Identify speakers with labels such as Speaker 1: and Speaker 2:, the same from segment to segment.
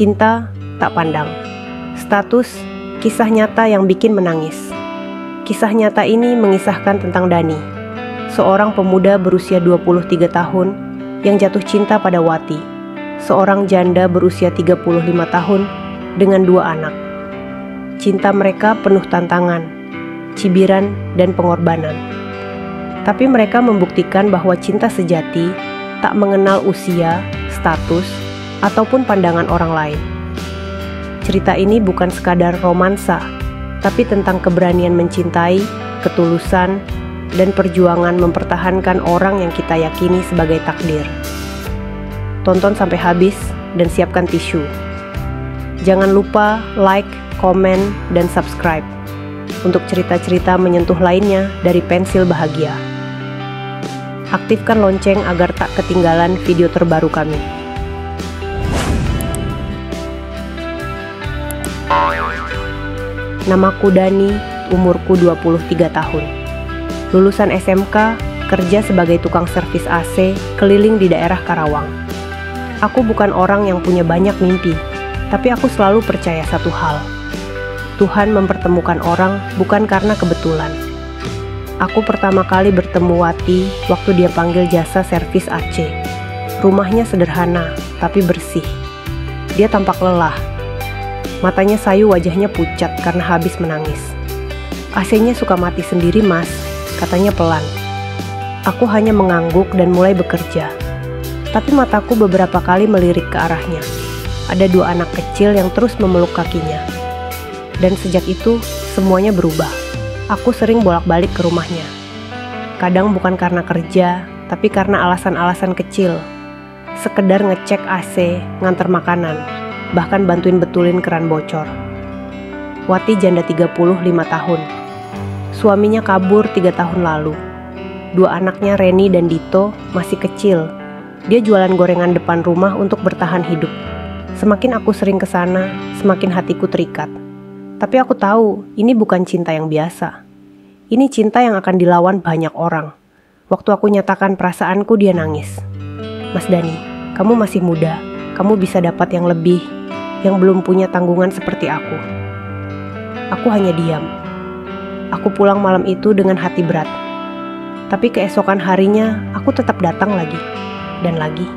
Speaker 1: Cinta tak pandang. Status, kisah nyata yang bikin menangis. Kisah nyata ini mengisahkan tentang Dani, seorang pemuda berusia 23 tahun yang jatuh cinta pada Wati, seorang janda berusia 35 tahun dengan 2 anak. Cinta mereka penuh tantangan, cibiran, dan pengorbanan. Tapi mereka membuktikan bahwa cinta sejati tak mengenal usia, status, ataupun pandangan orang lain. Cerita ini bukan sekadar romansa, tapi tentang keberanian mencintai, ketulusan, dan perjuangan mempertahankan orang yang kita yakini sebagai takdir. Tonton sampai habis dan siapkan tisu. Jangan lupa like, komen, dan subscribe untuk cerita-cerita menyentuh lainnya dari Pensil Bahagia. Aktifkan lonceng agar tak ketinggalan video terbaru kami. Namaku Dani, umurku 23 tahun. Lulusan SMK, kerja sebagai tukang servis AC keliling di daerah Karawang. Aku bukan orang yang punya banyak mimpi, tapi aku selalu percaya satu hal. Tuhan mempertemukan orang bukan karena kebetulan. Aku pertama kali bertemu Wati waktu dia panggil jasa servis AC. Rumahnya sederhana, tapi bersih. Dia tampak lelah. Matanya sayu, wajahnya pucat karena habis menangis. AC-nya suka mati sendiri, Mas, katanya pelan. Aku hanya mengangguk dan mulai bekerja. Tapi mataku beberapa kali melirik ke arahnya. Ada 2 anak kecil yang terus memeluk kakinya. Dan sejak itu, semuanya berubah. Aku sering bolak-balik ke rumahnya. Kadang bukan karena kerja, tapi karena alasan-alasan kecil. Sekedar ngecek AC, nganter makanan, bahkan bantuin betulin keran bocor. Wati janda 35 tahun. Suaminya kabur 3 tahun lalu. 2 anaknya Reni dan Dito masih kecil. Dia jualan gorengan depan rumah untuk bertahan hidup. Semakin aku sering ke sana, semakin hatiku terikat. Tapi aku tahu, ini bukan cinta yang biasa. Ini cinta yang akan dilawan banyak orang. Waktu aku nyatakan perasaanku, dia nangis. Mas Dani, kamu masih muda. Kamu bisa dapat yang lebih, yang belum punya tanggungan seperti aku. Aku hanya diam. Aku pulang malam itu dengan hati berat. Tapi keesokan harinya, aku tetap datang lagi. Dan lagi.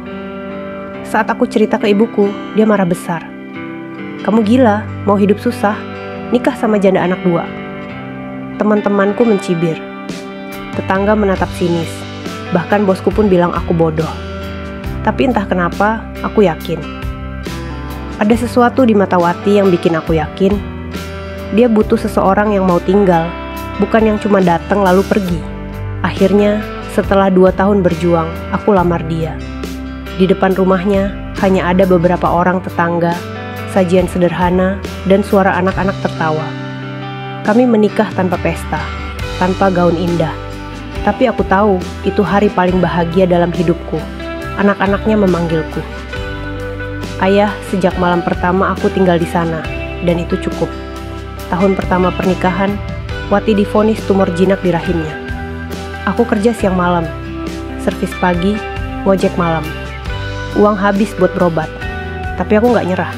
Speaker 1: Saat aku cerita ke ibuku, dia marah besar. Kamu gila, mau hidup susah? Nikah sama janda anak 2. Teman-temanku mencibir. Tetangga menatap sinis. Bahkan bosku pun bilang aku bodoh. Tapi entah kenapa, aku yakin. Ada sesuatu di mata Wati yang bikin aku yakin. Dia butuh seseorang yang mau tinggal, bukan yang cuma datang lalu pergi. Akhirnya, setelah 2 tahun berjuang, aku lamar dia. Di depan rumahnya, hanya ada beberapa orang tetangga, sajian sederhana, dan suara anak-anak tertawa. Kami menikah tanpa pesta, tanpa gaun indah. Tapi aku tahu, itu hari paling bahagia dalam hidupku. Anak-anaknya memanggilku. Ayah, sejak malam pertama aku tinggal di sana, dan itu cukup. Tahun pertama pernikahan, Wati divonis tumor jinak di rahimnya. Aku kerja siang malam, servis pagi, ngojek malam. Uang habis buat berobat, tapi aku gak nyerah.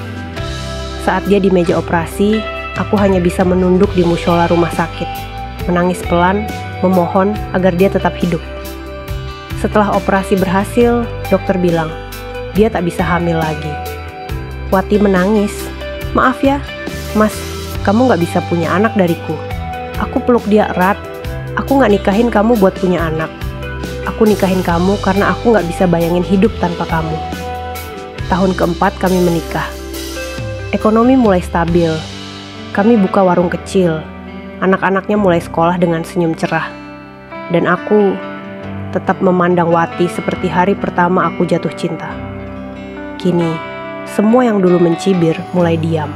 Speaker 1: Saat dia di meja operasi, aku hanya bisa menunduk di mushola rumah sakit, menangis pelan, memohon agar dia tetap hidup. Setelah operasi berhasil, dokter bilang, dia tak bisa hamil lagi. Wati menangis, maaf ya, Mas, kamu gak bisa punya anak dariku. Aku peluk dia erat, aku gak nikahin kamu buat punya anak. Aku nikahin kamu karena aku gak bisa bayangin hidup tanpa kamu. Tahun keempat kami menikah. Ekonomi mulai stabil. Kami buka warung kecil. Anak-anaknya mulai sekolah dengan senyum cerah. Dan aku tetap memandang Wati seperti hari pertama aku jatuh cinta. Kini, semua yang dulu mencibir mulai diam.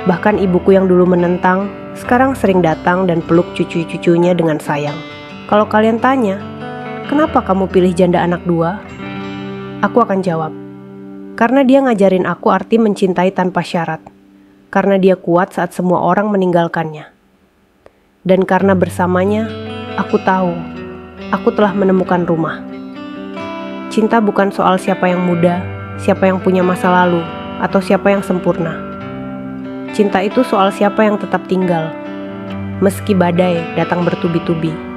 Speaker 1: Bahkan ibuku yang dulu menentang, sekarang sering datang dan peluk cucu-cucunya dengan sayang. Kalau kalian tanya, kenapa kamu pilih janda anak 2? Aku akan jawab, karena dia ngajarin aku arti mencintai tanpa syarat. Karena dia kuat saat semua orang meninggalkannya. Dan karena bersamanya, aku tahu, aku telah menemukan rumah. Cinta bukan soal siapa yang muda, siapa yang punya masa lalu, atau siapa yang sempurna. Cinta itu soal siapa yang tetap tinggal, meski badai datang bertubi-tubi.